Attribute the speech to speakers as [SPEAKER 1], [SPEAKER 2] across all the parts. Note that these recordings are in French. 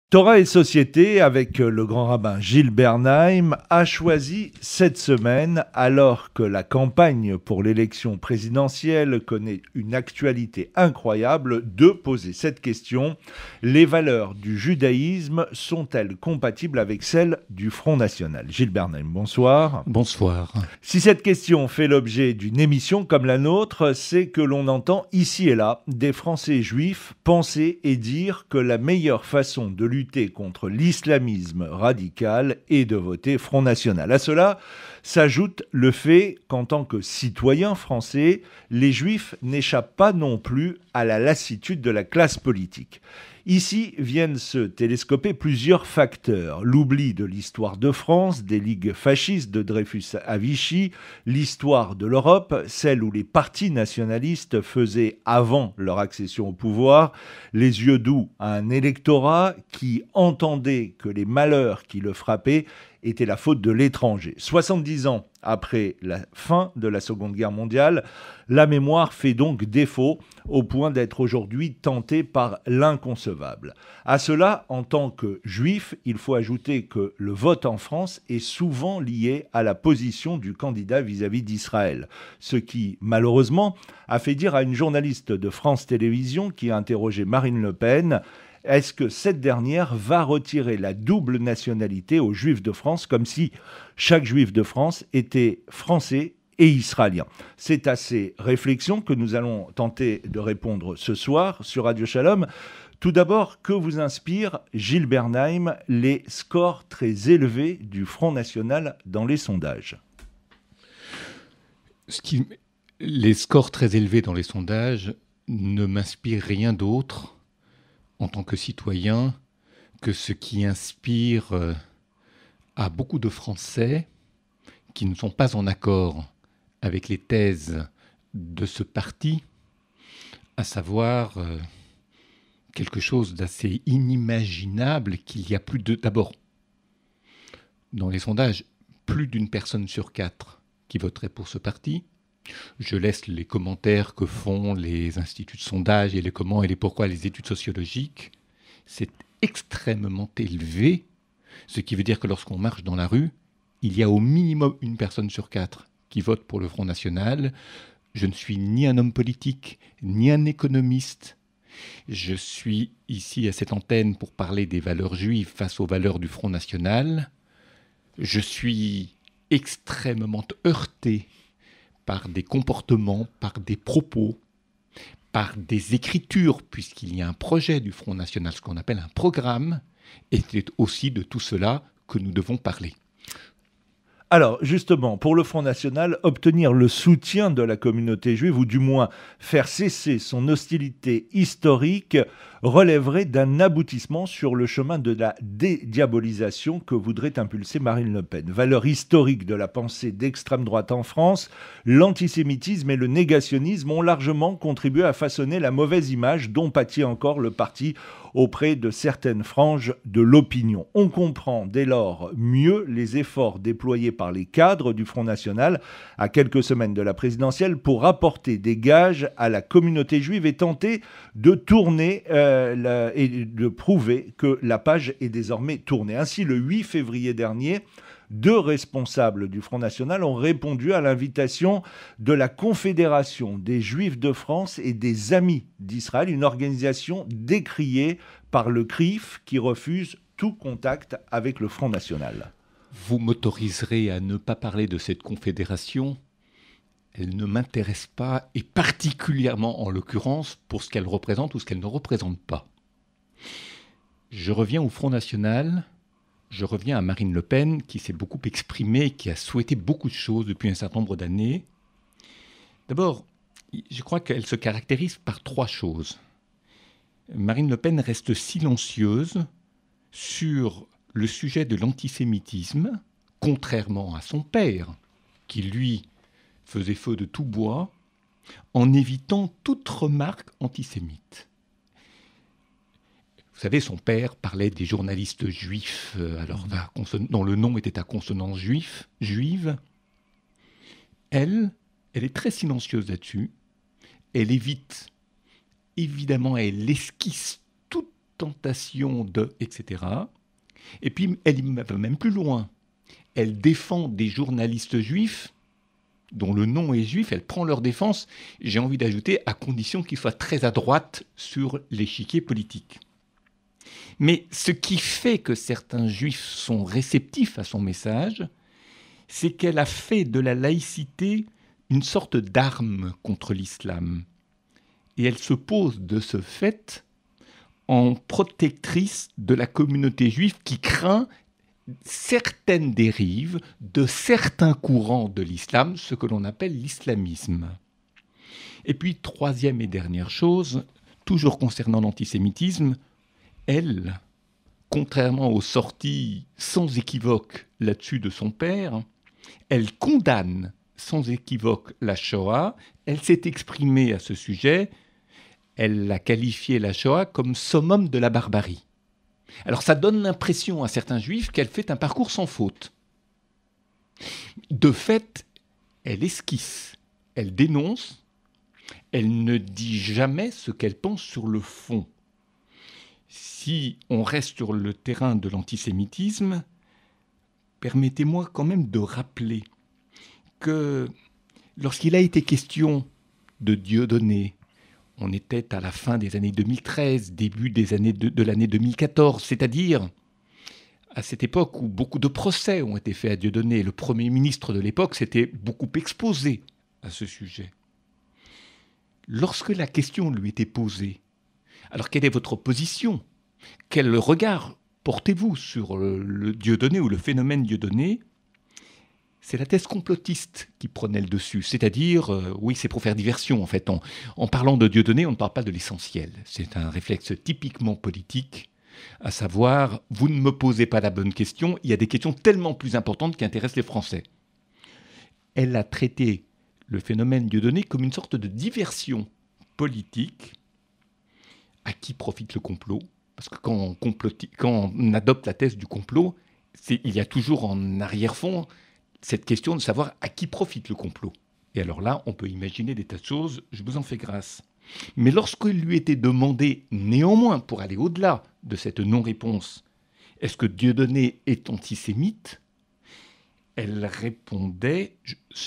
[SPEAKER 1] Torah et Société, avec le grand rabbin Gilles Bernheim, a choisi cette semaine, alors que la campagne pour l'élection présidentielle connaît une actualité incroyable, de poser cette question. Les valeurs du judaïsme sont-elles compatibles avec celles du Front National? Gilles Bernheim, bonsoir.
[SPEAKER 2] Bonsoir.
[SPEAKER 1] Si cette question fait l'objet d'une émission comme la nôtre, c'est que l'on entend ici et là des Français juifs penser et dire que la meilleure façon de lutter contre l'islamisme radical est de voter Front National. À cela s'ajoute le fait qu'en tant que citoyens français, les juifs n'échappent pas non plus à la lassitude de la classe politique. Ici viennent se télescoper plusieurs facteurs. L'oubli de l'histoire de France, des ligues fascistes de Dreyfus à Vichy, l'histoire de l'Europe, celle où les partis nationalistes faisaient, avant leur accession au pouvoir, les yeux doux à un électorat qui entendait que les malheurs qui le frappaient était la faute de l'étranger. 70 ans après la fin de la Seconde Guerre mondiale, la mémoire fait donc défaut au point d'être aujourd'hui tentée par l'inconcevable. À cela, en tant que juif, il faut ajouter que le vote en France est souvent lié à la position du candidat vis-à-vis d'Israël, ce qui, malheureusement, a fait dire à une journaliste de France Télévisions qui a interrogé Marine Le Pen: est-ce que cette dernière va retirer la double nationalité aux Juifs de France, comme si chaque Juif de France était français et israélien? C'est à ces réflexions que nous allons tenter de répondre ce soir sur Radio Shalom. Tout d'abord, que vous inspire, Gilles Bernheim, les scores très élevés du Front National dans les sondages?
[SPEAKER 2] Les scores très élevés dans les sondages ne m'inspirent rien d'autre en tant que citoyen que ce qui inspire à beaucoup de Français qui ne sont pas en accord avec les thèses de ce parti, à savoir quelque chose d'assez inimaginable, qu'il y a d'abord, dans les sondages, plus d'une personne sur 4 qui voterait pour ce parti. Je laisse les commentaires que font les instituts de sondage et les comment et les pourquoi, les études sociologiques. C'est extrêmement élevé, ce qui veut dire que lorsqu'on marche dans la rue, il y a au minimum une personne sur 4 qui vote pour le Front National. Je ne suis ni un homme politique, ni un économiste. Je suis ici à cette antenne pour parler des valeurs juives face aux valeurs du Front National. Je suis extrêmement heurté par des comportements, par des propos, par des écritures, puisqu'il y a un projet du Front National, ce qu'on appelle un programme, et c'est aussi de tout cela que nous devons parler.
[SPEAKER 1] Alors, justement, pour le Front National, obtenir le soutien de la communauté juive, ou du moins faire cesser son hostilité historique, relèverait d'un aboutissement sur le chemin de la dédiabolisation que voudrait impulser Marine Le Pen. Valeur historique de la pensée d'extrême droite en France, l'antisémitisme et le négationnisme ont largement contribué à façonner la mauvaise image dont pâtit encore le parti auprès de certaines franges de l'opinion. On comprend dès lors mieux les efforts déployés par les cadres du Front National à quelques semaines de la présidentielle pour apporter des gages à la communauté juive et tenter de tourner et de prouver que la page est désormais tournée. Ainsi, le 8 février dernier, 2 responsables du Front National ont répondu à l'invitation de la Confédération des Juifs de France et des Amis d'Israël, une organisation décriée par le CRIF qui refuse tout contact avec le Front National.
[SPEAKER 2] Vous m'autoriserez à ne pas parler de cette confédération. Elle ne m'intéresse pas, et particulièrement en l'occurrence pour ce qu'elle représente ou ce qu'elle ne représente pas. Je reviens au Front National. Je reviens à Marine Le Pen, qui s'est beaucoup exprimée, qui a souhaité beaucoup de choses depuis un certain nombre d'années. D'abord, je crois qu'elle se caractérise par 3 choses. Marine Le Pen reste silencieuse sur le sujet de l'antisémitisme, contrairement à son père, qui lui faisait feu de tout bois, en évitant toute remarque antisémite. Vous savez, son père parlait des journalistes juifs, dont le nom était à consonance juive. Elle est très silencieuse là-dessus. Elle évite, évidemment, elle esquisse tentation de... etc. Et puis, elle va même plus loin. Elle défend des journalistes juifs dont le nom est juif, elle prend leur défense, j'ai envie d'ajouter, à condition qu'ils soient très à droite sur l'échiquier politique. Mais ce qui fait que certains juifs sont réceptifs à son message, c'est qu'elle a fait de la laïcité une sorte d'arme contre l'islam. Et elle se pose de ce fait en protectrice de la communauté juive qui craint certaines dérives de certains courants de l'islam, ce que l'on appelle l'islamisme. Et puis, troisième et dernière chose, toujours concernant l'antisémitisme, elle, contrairement aux sorties sans équivoque là-dessus de son père, elle condamne sans équivoque la Shoah, elle s'est exprimée à ce sujet, elle a qualifié la Shoah comme summum de la barbarie. Alors ça donne l'impression à certains juifs qu'elle fait un parcours sans faute. De fait, elle esquisse, elle dénonce, elle ne dit jamais ce qu'elle pense sur le fond. Si on reste sur le terrain de l'antisémitisme, permettez-moi quand même de rappeler que lorsqu'il a été question de Dieudonné, on était à la fin des années 2013, début des années de l'année 2014, c'est-à-dire à cette époque où beaucoup de procès ont été faits à Dieudonné. Le Premier ministre de l'époque s'était beaucoup exposé à ce sujet. Lorsque la question lui était posée, alors quelle est votre position ? Quel regard portez-vous sur le Dieudonné ou le phénomène Dieudonné ? C'est la thèse complotiste qui prenait le dessus. C'est-à-dire, oui, c'est pour faire diversion, en fait. En parlant de Dieudonné, on ne parle pas de l'essentiel. C'est un réflexe typiquement politique, à savoir, vous ne me posez pas la bonne question, il y a des questions tellement plus importantes qui intéressent les Français. Elle a traité le phénomène Dieudonné comme une sorte de diversion politique. À qui profite le complot ? Parce que quand on adopte la thèse du complot, il y a toujours en arrière-fond cette question de savoir à qui profite le complot. Et alors là, on peut imaginer des tas de choses, je vous en fais grâce. Mais lorsqu'il lui était demandé, néanmoins, pour aller au-delà de cette non-réponse, est-ce que Dieudonné est antisémite ? Elle répondait,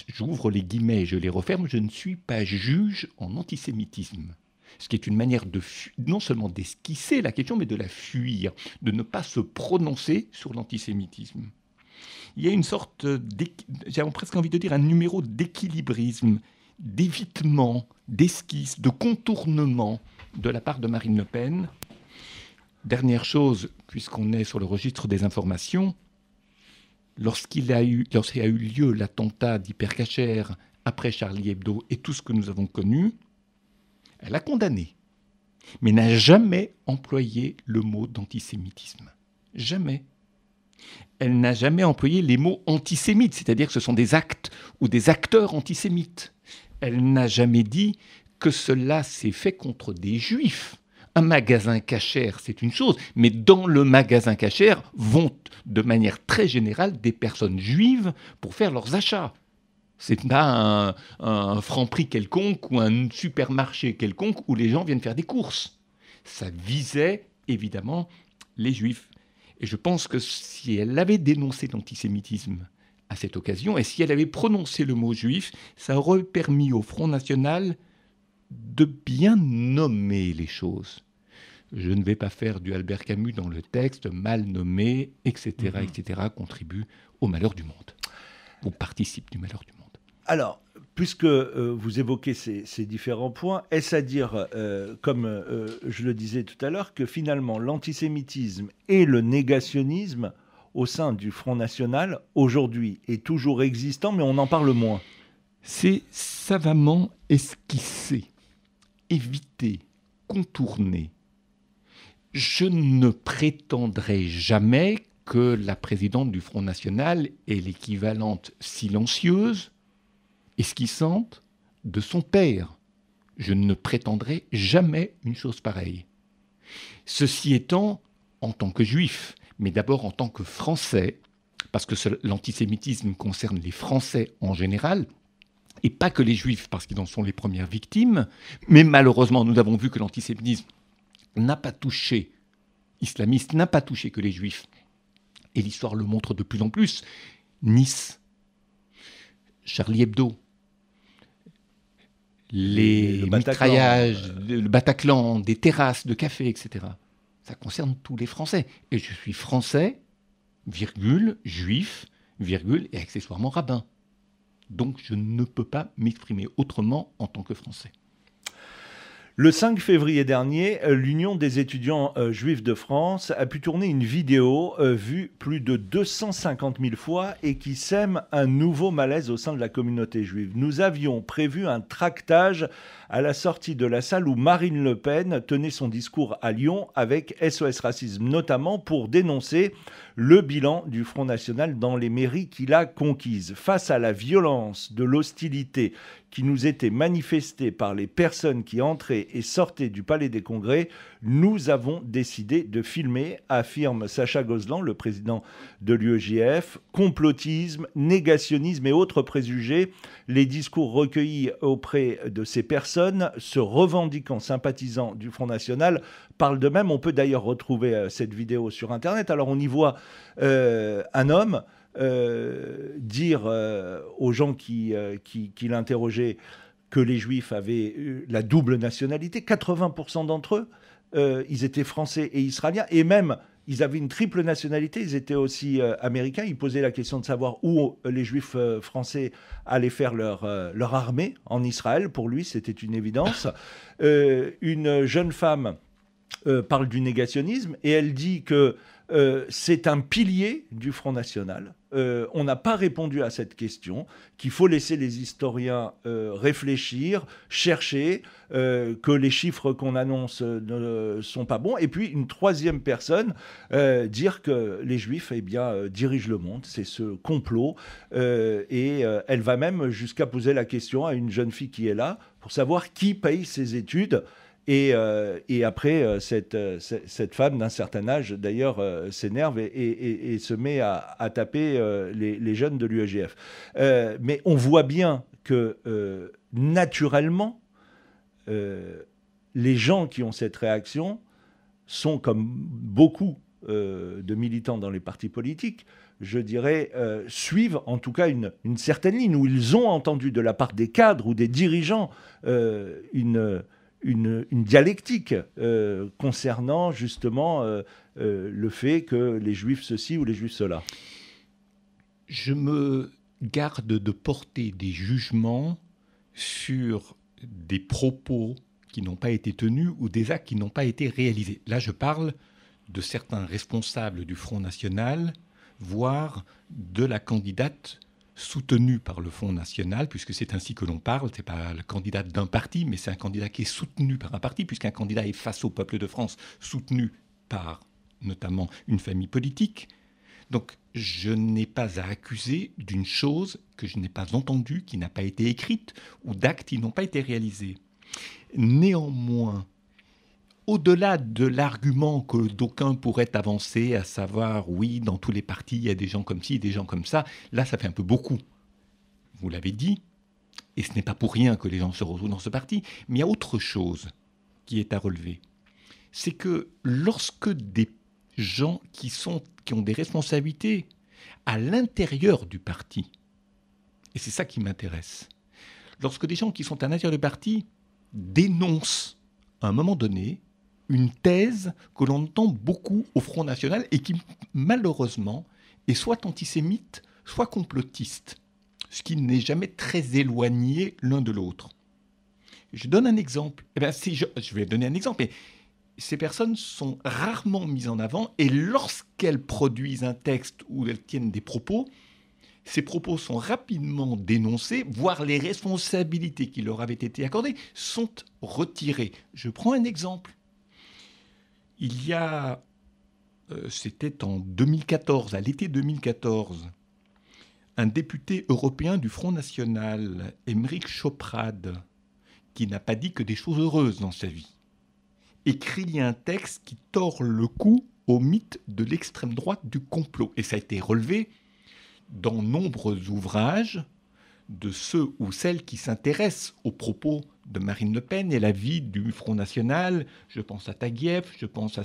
[SPEAKER 2] j'ouvre les guillemets et je les referme, je ne suis pas juge en antisémitisme. Ce qui est une manière de non seulement d'esquisser la question, mais de la fuir, de ne pas se prononcer sur l'antisémitisme. Il y a une sorte, j'ai presque envie de dire, un numéro d'équilibrisme, d'évitement, d'esquisse, de contournement de la part de Marine Le Pen. Dernière chose, puisqu'on est sur le registre des informations, lorsqu'il a eu lieu l'attentat d'Hypercacher après Charlie Hebdo et tout ce que nous avons connu, elle a condamné, mais n'a jamais employé le mot d'antisémitisme. Jamais. Elle n'a jamais employé les mots antisémites, c'est-à-dire que ce sont des actes ou des acteurs antisémites. Elle n'a jamais dit que cela s'est fait contre des juifs. Un magasin Cacher, c'est une chose, mais dans le magasin Cacher vont de manière très générale des personnes juives pour faire leurs achats. C'est pas un Franprix quelconque ou un supermarché quelconque où les gens viennent faire des courses. Ça visait évidemment les juifs. Et je pense que si elle avait dénoncé l'antisémitisme à cette occasion, et si elle avait prononcé le mot juif, ça aurait permis au Front National de bien nommer les choses. Je ne vais pas faire du Albert Camus dans le texte, mal nommé, etc., etc., contribue au malheur du monde, ou participe du malheur du monde.
[SPEAKER 1] Alors, puisque vous évoquez ces différents points, est-ce à dire, comme je le disais tout à l'heure, que finalement l'antisémitisme et le négationnisme au sein du Front National, aujourd'hui, est toujours existant, mais on en parle moins ?
[SPEAKER 2] C'est savamment esquissé, évité, contourné. Je ne prétendrai jamais que la présidente du Front National est l'équivalente silencieuse, esquissante de son père. Je ne prétendrai jamais une chose pareille. Ceci étant, en tant que juif, mais d'abord en tant que Français, parce que l'antisémitisme concerne les Français en général, et pas que les Juifs, parce qu'ils en sont les premières victimes, mais malheureusement, nous avons vu que l'antisémitisme n'a pas touché islamiste n'a pas touché que les Juifs. Et l'histoire le montre de plus en plus. Nice, Charlie Hebdo, les mitraillages, le Bataclan, des terrasses de café, etc. Ça concerne tous les Français. Et je suis français, virgule, juif, virgule, et accessoirement rabbin. Donc je ne peux pas m'exprimer autrement en tant que Français.
[SPEAKER 1] Le 5 février dernier, l'Union des étudiants juifs de France a pu tourner une vidéo vue plus de 250 000 fois et qui sème un nouveau malaise au sein de la communauté juive. Nous avions prévu un tractage à la sortie de la salle où Marine Le Pen tenait son discours à Lyon avec SOS Racisme, notamment pour dénoncer le bilan du Front National dans les mairies qu'il a conquises. Face à la violence de l'hostilité qui nous était manifestée par les personnes qui entraient et sortaient du Palais des Congrès, nous avons décidé de filmer, affirme Sacha Gozlan, le président de l'UEJF. Complotisme, négationnisme et autres préjugés, les discours recueillis auprès de ces personnes se revendiquant sympathisants du Front National parlent d'eux-mêmes. On peut d'ailleurs retrouver cette vidéo sur Internet. Alors on y voit un homme dire aux gens qui l'interrogeaient que les Juifs avaient la double nationalité. 80% d'entre eux, ils étaient français et israéliens, et même ils avaient une triple nationalité, ils étaient aussi américains. Ils posaient la question de savoir où les Juifs français allaient faire leur armée en Israël. Pour lui, c'était une évidence. Une jeune femme parle du négationnisme et elle dit que c'est un pilier du Front National. On n'a pas répondu à cette question, qu'il faut laisser les historiens réfléchir, chercher, que les chiffres qu'on annonce ne sont pas bons. Et puis une troisième personne, dire que les Juifs dirigent le monde, c'est ce complot. Et elle va même jusqu'à poser la question à une jeune fille qui est là, pour savoir qui paye ses études. Et après, cette femme d'un certain âge, d'ailleurs, s'énerve et se met à taper les jeunes de l'UEJF. Mais on voit bien que, naturellement, les gens qui ont cette réaction sont, comme beaucoup de militants dans les partis politiques, je dirais, suivent en tout cas une certaine ligne, où ils ont entendu de la part des cadres ou des dirigeants une dialectique concernant justement le fait que les Juifs ceci ou les Juifs cela.
[SPEAKER 2] Je me garde de porter des jugements sur des propos qui n'ont pas été tenus ou des actes qui n'ont pas été réalisés. Là, je parle de certains responsables du Front National, voire de la candidate soutenue par le Front National, puisque c'est ainsi que l'on parle. Ce n'est pas le candidat d'un parti, mais c'est un candidat qui est soutenu par un parti, puisqu'un candidat est face au peuple de France, soutenu par notamment une famille politique. Donc, je n'ai pas à accuser d'une chose que je n'ai pas entendue, qui n'a pas été écrite, ou d'actes qui n'ont pas été réalisés. Néanmoins, au-delà de l'argument que d'aucuns pourraient avancer, à savoir, oui, dans tous les partis, il y a des gens comme ci, des gens comme ça, là, ça fait un peu beaucoup. Vous l'avez dit, et ce n'est pas pour rien que les gens se retrouvent dans ce parti, mais il y a autre chose qui est à relever. C'est que lorsque des gens qui ont des responsabilités à l'intérieur du parti, et c'est ça qui m'intéresse, lorsque des gens qui sont à l'intérieur du parti dénoncent, à un moment donné, une thèse que l'on entend beaucoup au Front National et qui, malheureusement, est soit antisémite, soit complotiste, ce qui n'est jamais très éloigné l'un de l'autre. Je donne un exemple. Je vais donner un exemple, mais ces personnes sont rarement mises en avant et lorsqu'elles produisent un texte où elles tiennent des propos, ces propos sont rapidement dénoncés, voire les responsabilités qui leur avaient été accordées sont retirées. Je prends un exemple. Il y a, c'était en 2014, à l'été 2014, un député européen du Front National, Aymeric Choprade, qui n'a pas dit que des choses heureuses dans sa vie, écrit un texte qui tord le cou au mythe de l'extrême droite du complot. Et ça a été relevé dans nombreux ouvrages de ceux ou celles qui s'intéressent aux propos de Marine Le Pen et la vie du Front National. Je pense à Taguieff, je pense à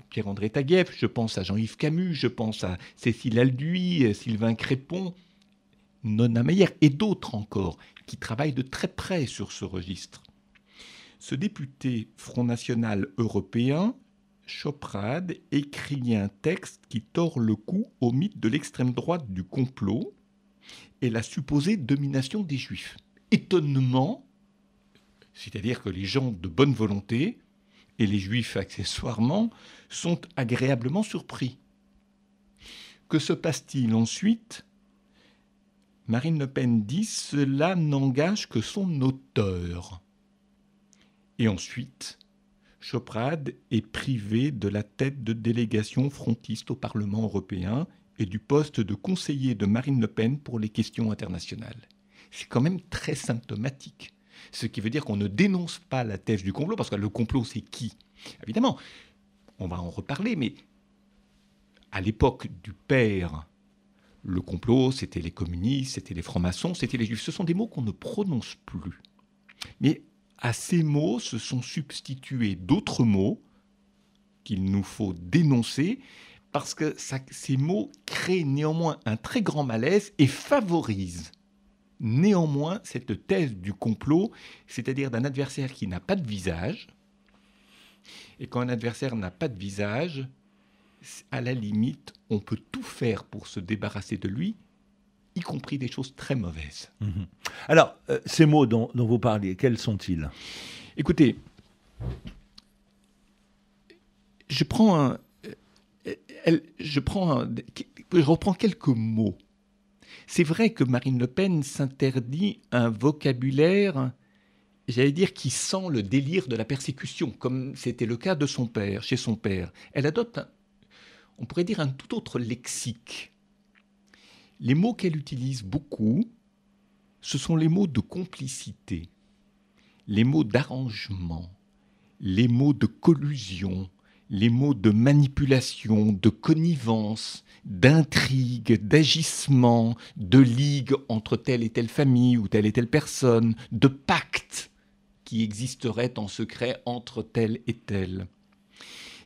[SPEAKER 2] Pierre-André Taguieff, je pense à Jean-Yves Camus, je pense à Cécile Alduy, Sylvain Crépon, Nona Meyer et d'autres encore qui travaillent de très près sur ce registre. Ce député Front National européen, Choprade, écrit un texte qui tord le cou au mythe de l'extrême droite du complot et la supposée domination des Juifs. Étonnement, c'est-à-dire que les gens de bonne volonté, et les Juifs accessoirement, sont agréablement surpris. Que se passe-t-il ensuite ? Marine Le Pen dit « Cela n'engage que son auteur ». Et ensuite, Choprade est privé de la tête de délégation frontiste au Parlement européen et du poste de conseiller de Marine Le Pen pour les questions internationales. C'est quand même très symptomatique. Ce qui veut dire qu'on ne dénonce pas la thèse du complot, parce que le complot, c'est qui ? Évidemment, on va en reparler, mais à l'époque du père, le complot, c'était les communistes, c'était les francs-maçons, c'était les juifs. Ce sont des mots qu'on ne prononce plus. Mais à ces mots se sont substitués d'autres mots qu'il nous faut dénoncer, parce que ces mots créent néanmoins un très grand malaise et favorisent néanmoins cette thèse du complot, c'est-à-dire d'un adversaire qui n'a pas de visage. Et quand un adversaire n'a pas de visage, à la limite, on peut tout faire pour se débarrasser de lui, y compris des choses très mauvaises.
[SPEAKER 1] Mmh. Alors, ces mots dont vous parliez, quels sont-ils ?
[SPEAKER 2] Écoutez, je reprends quelques mots. C'est vrai que Marine Le Pen s'interdit un vocabulaire, j'allais dire, qui sent le délire de la persécution, comme c'était le cas de son père, chez son père. Elle adopte, on pourrait dire, un tout autre lexique. Les mots qu'elle utilise beaucoup, ce sont les mots de complicité, les mots d'arrangement, les mots de collusion, les mots de manipulation, de connivence, d'intrigue, d'agissement, de ligue entre telle et telle famille ou telle et telle personne, de pacte qui existerait en secret entre telle et telle.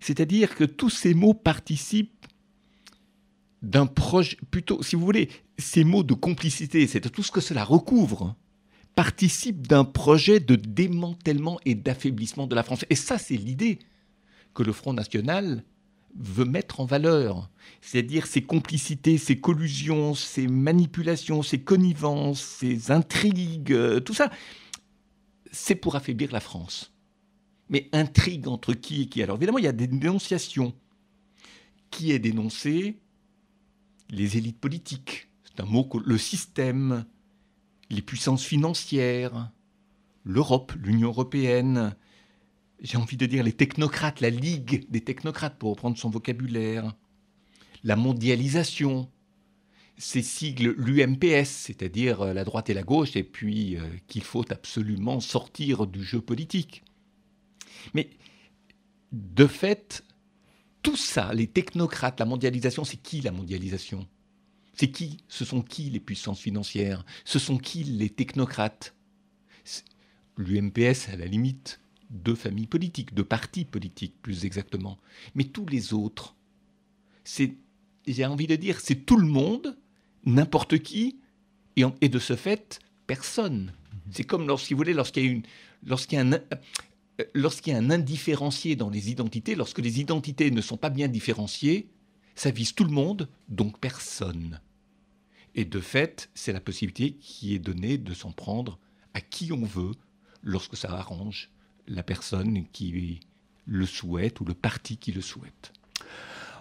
[SPEAKER 2] C'est-à-dire que tous ces mots participent d'un projet, plutôt, si vous voulez, ces mots de complicité, c'est tout ce que cela recouvre, participent d'un projet de démantèlement et d'affaiblissement de la France. Et ça, c'est l'idée que le Front National veut mettre en valeur, c'est-à-dire ces complicités, ces collusions, ces manipulations, ces connivences, ces intrigues, tout ça, c'est pour affaiblir la France. Mais intrigue entre qui et qui ? Alors évidemment, il y a des dénonciations. Qui est dénoncé ? Les élites politiques. C'est un mot que le système, les puissances financières, l'Europe, l'Union européenne, j'ai envie de dire les technocrates, la ligue des technocrates, pour reprendre son vocabulaire, la mondialisation, ces sigles, l'UMPS, c'est-à-dire la droite et la gauche, et puis qu'il faut absolument sortir du jeu politique. Mais de fait, tout ça, les technocrates, la mondialisation, c'est qui la mondialisation ? C'est qui ? Ce sont qui les puissances financières ? Ce sont qui les technocrates ? L'UMPS, à la limite, 2 familles politiques, 2 partis politiques plus exactement. Mais tous les autres, j'ai envie de dire, c'est tout le monde, n'importe qui, et de ce fait, personne. C'est comme, si vous voulez, lorsqu'il y a un indifférencié dans les identités, lorsque les identités ne sont pas bien différenciées, ça vise tout le monde, donc personne. Et de fait, c'est la possibilité qui est donnée de s'en prendre à qui on veut, lorsque ça arrange la personne qui le souhaite ou le parti qui le souhaite.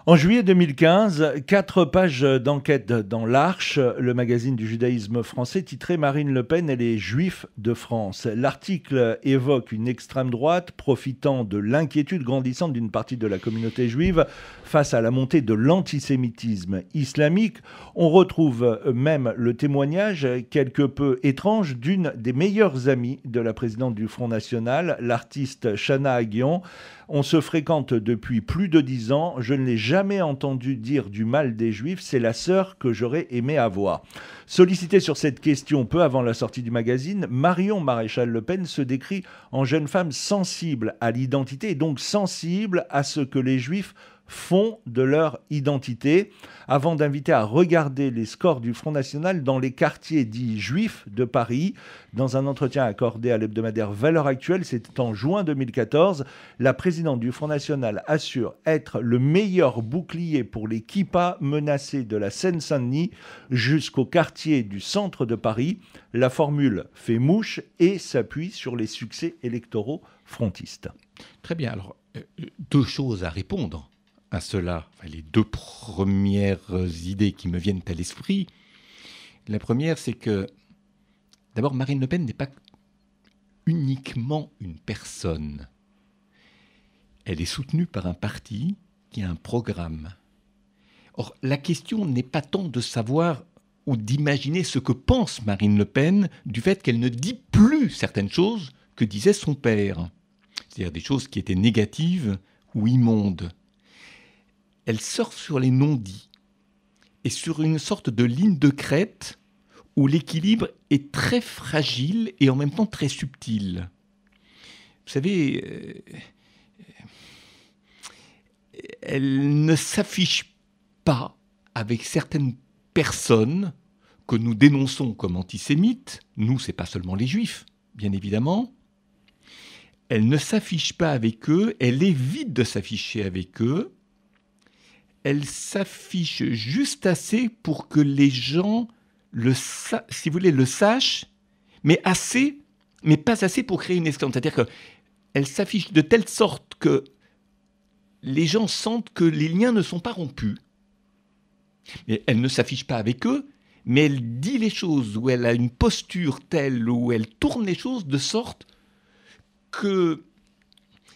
[SPEAKER 1] En juillet 2015, 4 pages d'enquête dans l'Arche, le magazine du judaïsme français, titré « Marine Le Pen et les Juifs de France ». L'article évoque une extrême droite profitant de l'inquiétude grandissante d'une partie de la communauté juive face à la montée de l'antisémitisme islamique. On retrouve même le témoignage quelque peu étrange d'une des meilleures amies de la présidente du Front National, l'artiste Chana Aghion. On se fréquente depuis plus de 10 ans. Je ne l'ai jamais entendu dire du mal des Juifs. C'est la sœur que j'aurais aimé avoir. Sollicitée sur cette question peu avant la sortie du magazine, Marion Maréchal Le Pen se décrit en jeune femme sensible à l'identité et donc sensible à ce que les Juifs font de leur identité, avant d'inviter à regarder les scores du Front National dans les quartiers dits juifs de Paris. Dans un entretien accordé à l'hebdomadaire Valeurs Actuelles, c'était en juin 2014, la présidente du Front National assure être le meilleur bouclier pour les kippas menacés de la Seine-Saint-Denis jusqu'au quartier du centre de Paris. La formule fait mouche et s'appuie sur les succès électoraux frontistes.
[SPEAKER 2] Très bien, alors deux choses à répondre à cela. Enfin, les deux premières idées qui me viennent à l'esprit. La première, c'est que d'abord, Marine Le Pen n'est pas uniquement une personne. Elle est soutenue par un parti qui a un programme. Or, la question n'est pas tant de savoir ou d'imaginer ce que pense Marine Le Pen du fait qu'elle ne dit plus certaines choses que disait son père. C'est-à-dire des choses qui étaient négatives ou immondes. Elle surfe sur les non-dits et sur une sorte de ligne de crête où l'équilibre est très fragile et en même temps très subtil. Vous savez, elle ne s'affiche pas avec certaines personnes que nous dénonçons comme antisémites. Nous, c'est pas seulement les Juifs, bien évidemment. Elle ne s'affiche pas avec eux, elle évite de s'afficher avec eux. Elle s'affiche juste assez pour que les gens si vous voulez, le sachent, mais pas assez pour créer une esclandre. C'est-à-dire qu'elle s'affiche de telle sorte que les gens sentent que les liens ne sont pas rompus. Et elle ne s'affiche pas avec eux, mais elle dit les choses, où elle a une posture telle, où elle tourne les choses de sorte que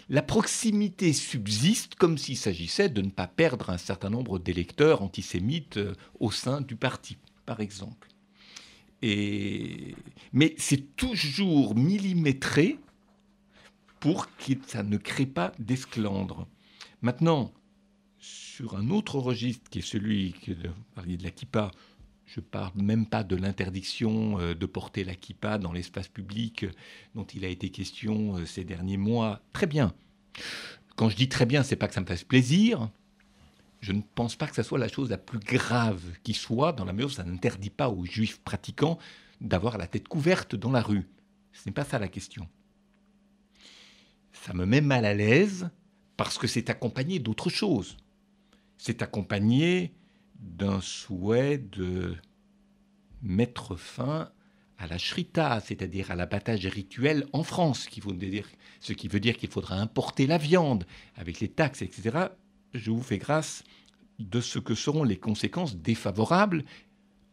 [SPEAKER 2] la proximité subsiste comme s'il s'agissait de ne pas perdre un certain nombre d'électeurs antisémites au sein du parti, par exemple. Mais c'est toujours millimétré pour que ça ne crée pas d'esclandre. Maintenant, sur un autre registre qui est celui que vous parliez de la kippa, je ne parle même pas de l'interdiction de porter la kippa dans l'espace public dont il a été question ces derniers mois. Très bien. Quand je dis très bien, ce n'est pas que ça me fasse plaisir. Je ne pense pas que ça soit la chose la plus grave qui soit, dans la mesure où ça n'interdit pas aux juifs pratiquants d'avoir la tête couverte dans la rue. Ce n'est pas ça la question. Ça me met mal à l'aise parce que c'est accompagné d'autre chose. C'est accompagné d'un souhait de mettre fin à la shrita, c'est-à-dire à l'abattage rituel en France, ce qui veut dire qu'il faudra importer la viande avec les taxes, etc. Je vous fais grâce de ce que seront les conséquences défavorables,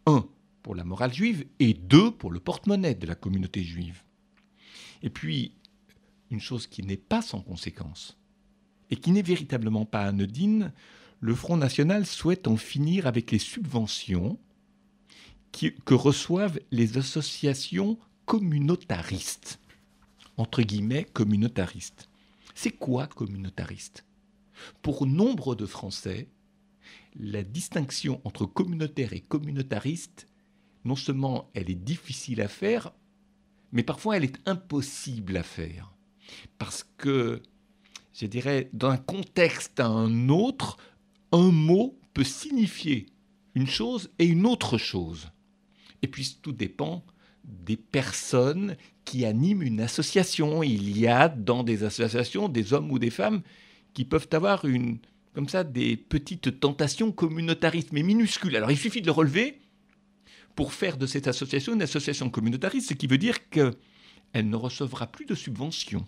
[SPEAKER 2] 1, pour la morale juive, et 2, pour le porte-monnaie de la communauté juive. Et puis, une chose qui n'est pas sans conséquence, et qui n'est véritablement pas anodine, le Front National souhaite en finir avec les subventions que reçoivent les associations communautaristes. Entre guillemets, communautaristes. C'est quoi communautariste ? Pour nombre de Français, la distinction entre communautaire et communautariste, non seulement elle est difficile à faire, mais parfois elle est impossible à faire. Parce que, je dirais, d'un contexte à un autre, un mot peut signifier une chose et une autre chose. Et puis tout dépend des personnes qui animent une association. Il y a dans des associations des hommes ou des femmes qui peuvent avoir comme ça des petites tentations communautaristes, mais minuscules. Alors il suffit de le relever pour faire de cette association une association communautariste, ce qui veut dire qu'elle ne recevra plus de subventions.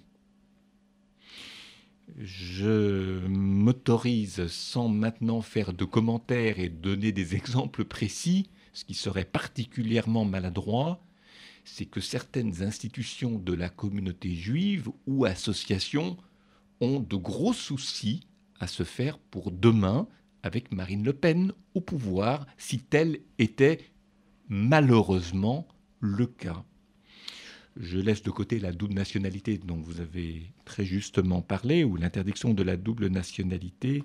[SPEAKER 2] Je m'autorise, sans maintenant faire de commentaires et donner des exemples précis, ce qui serait particulièrement maladroit, c'est que certaines institutions de la communauté juive ou associations ont de gros soucis à se faire pour demain avec Marine Le Pen au pouvoir, si tel était malheureusement le cas. Je laisse de côté la double nationalité dont vous avez très justement parlé, ou l'interdiction de la double nationalité,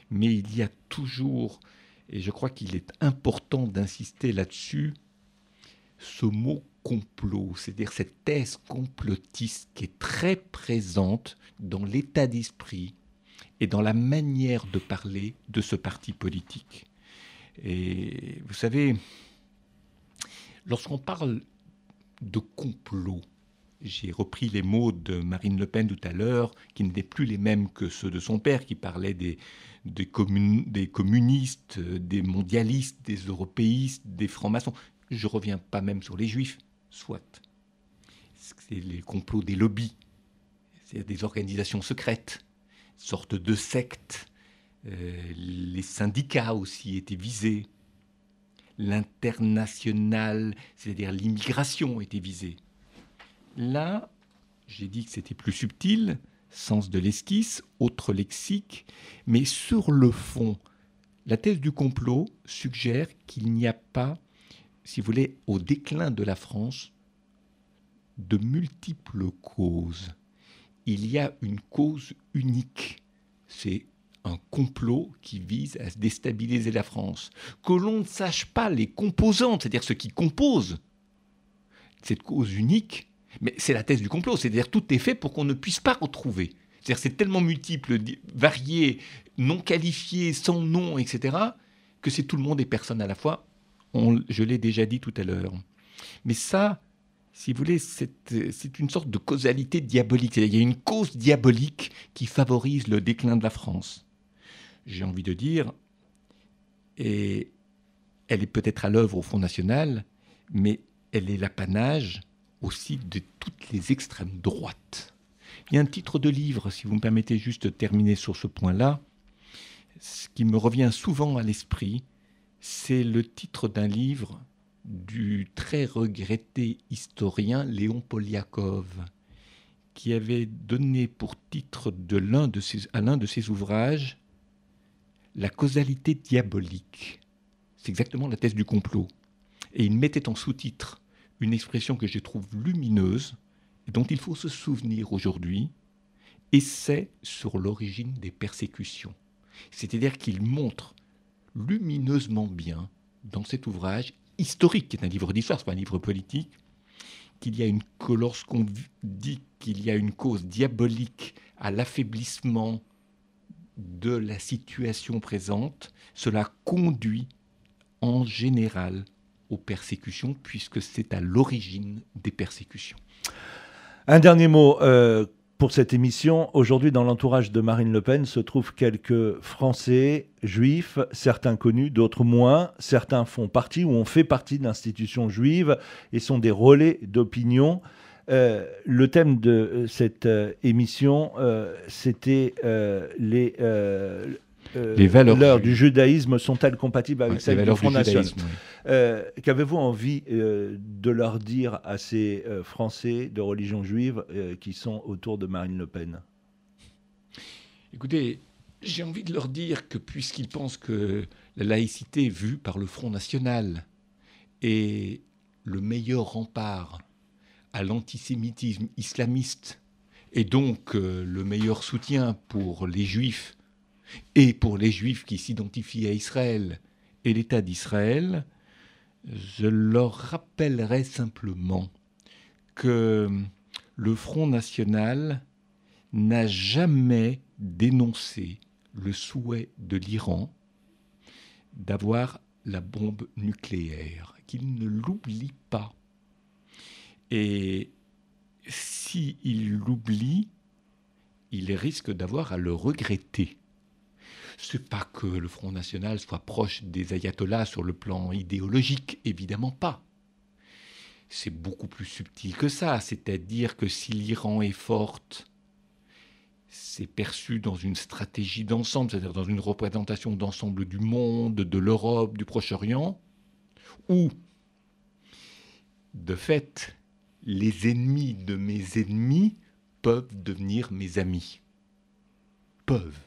[SPEAKER 2] mais il y a toujours, et je crois qu'il est important d'insister là-dessus, ce mot complot, c'est-à-dire cette thèse complotiste qui est très présente dans l'état d'esprit et dans la manière de parler de ce parti politique. Et vous savez, lorsqu'on parle de complot, j'ai repris les mots de Marine Le Pen tout à l'heure, qui n'étaient plus les mêmes que ceux de son père, qui parlait des communistes, des mondialistes, des européistes, des francs-maçons. Je ne reviens pas même sur les juifs, soit. C'est les complots des lobbies, c'est des organisations secrètes, sortes de sectes. Les syndicats aussi étaient visés. L'international, c'est-à-dire l'immigration, était visée. Là, j'ai dit que c'était plus subtil, sens de l'esquisse, autre lexique, mais sur le fond, la thèse du complot suggère qu'il n'y a pas, si vous voulez, au déclin de la France, de multiples causes. Il y a une cause unique, c'est un complot qui vise à déstabiliser la France. Que l'on ne sache pas les composantes, c'est-à-dire ce qui compose cette cause unique, mais c'est la thèse du complot, c'est-à-dire tout est fait pour qu'on ne puisse pas retrouver. C'est-à-dire c'est tellement multiple, varié, non qualifié, sans nom, etc., que c'est tout le monde et personne à la fois. Je l'ai déjà dit tout à l'heure. Mais ça, si vous voulez, c'est une sorte de causalité diabolique. C'est-à-dire, il y a une cause diabolique qui favorise le déclin de la France. J'ai envie de dire, et elle est peut-être à l'œuvre au Front National, mais elle est l'apanage aussi de toutes les extrêmes droites. Il y a un titre de livre, si vous me permettez juste de terminer sur ce point-là, ce qui me revient souvent à l'esprit, c'est le titre d'un livre du très regretté historien Léon Poliakov, qui avait donné pour titre à l'un de ses ouvrages la causalité diabolique. C'est exactement la thèse du complot. Et il mettait en sous-titre une expression que je trouve lumineuse, et dont il faut se souvenir aujourd'hui, essai sur l'origine des persécutions. C'est-à-dire qu'il montre lumineusement bien, dans cet ouvrage historique, qui est un livre d'histoire, ce n'est pas un livre politique, que lorsqu'on dit qu'il y a une cause diabolique à l'affaiblissement de la situation présente, cela conduit en général aux persécutions, puisque c'est à l'origine des persécutions.
[SPEAKER 1] Un dernier mot pour cette émission. Aujourd'hui, dans l'entourage de Marine Le Pen se trouvent quelques Français juifs, certains connus, d'autres moins. Certains font partie ou ont fait partie d'institutions juives et sont des relais d'opinion. Le thème de cette émission, c'était les valeurs du judaïsme sont-elles compatibles avec celles du Front National ? Qu'avez-vous envie de leur dire à ces Français de religion juive qui sont autour de Marine Le Pen ?
[SPEAKER 2] Écoutez, j'ai envie de leur dire que puisqu'ils pensent que la laïcité vue par le Front National est le meilleur rempart à l'antisémitisme islamiste et donc le meilleur soutien pour les Juifs et pour les Juifs qui s'identifient à Israël et l'État d'Israël, je leur rappellerai simplement que le Front National n'a jamais dénoncé le souhait de l'Iran d'avoir la bombe nucléaire, qu'il ne l'oublie pas. Et s'il l'oublie, il risque d'avoir à le regretter. Ce n'est pas que le Front National soit proche des ayatollahs sur le plan idéologique, évidemment pas. C'est beaucoup plus subtil que ça, c'est-à-dire que si l'Iran est forte, c'est perçu dans une stratégie d'ensemble, c'est-à-dire dans une représentation d'ensemble du monde, de l'Europe, du Proche-Orient, où, de fait, les ennemis de mes ennemis peuvent devenir mes amis. Peuvent.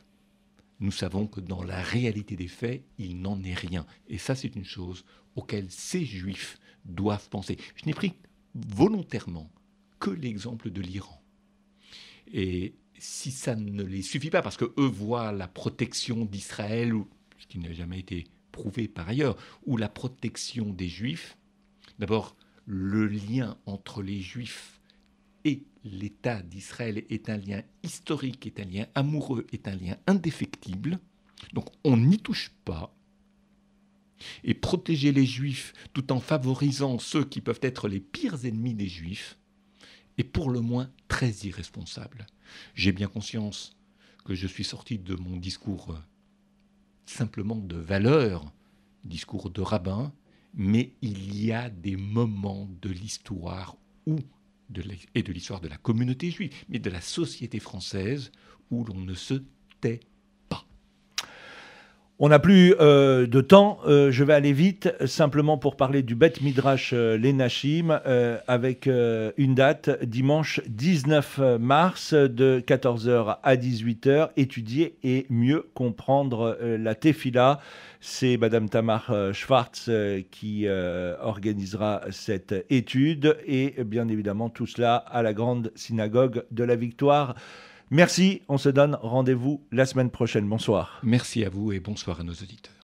[SPEAKER 2] Nous savons que dans la réalité des faits, il n'en est rien. Et ça, c'est une chose auquel ces Juifs doivent penser. Je n'ai pris volontairement que l'exemple de l'Iran. Et si ça ne les suffit pas, parce qu'eux voient la protection d'Israël, ce qui n'a jamais été prouvé par ailleurs, ou la protection des Juifs, d'abord, le lien entre les Juifs et l'État d'Israël est un lien historique, est un lien amoureux, est un lien indéfectible. Donc on n'y touche pas. Et protéger les Juifs tout en favorisant ceux qui peuvent être les pires ennemis des Juifs est pour le moins très irresponsable. J'ai bien conscience que je suis sorti de mon discours simplement de valeur, discours de rabbin, mais il y a des moments de l'histoire et de l'histoire de la communauté juive, mais de la société française où l'on ne se tait pas.
[SPEAKER 1] On n'a plus de temps, je vais aller vite, simplement pour parler du Beth Midrash Les Nashim, avec une date, dimanche 19 mars, de 14h à 18h, étudier et mieux comprendre la Tefila. C'est Madame Tamar Schwartz qui organisera cette étude, et bien évidemment tout cela à la grande synagogue de la Victoire. Merci, on se donne rendez-vous la semaine prochaine. Bonsoir.
[SPEAKER 2] Merci à vous et bonsoir à nos auditeurs.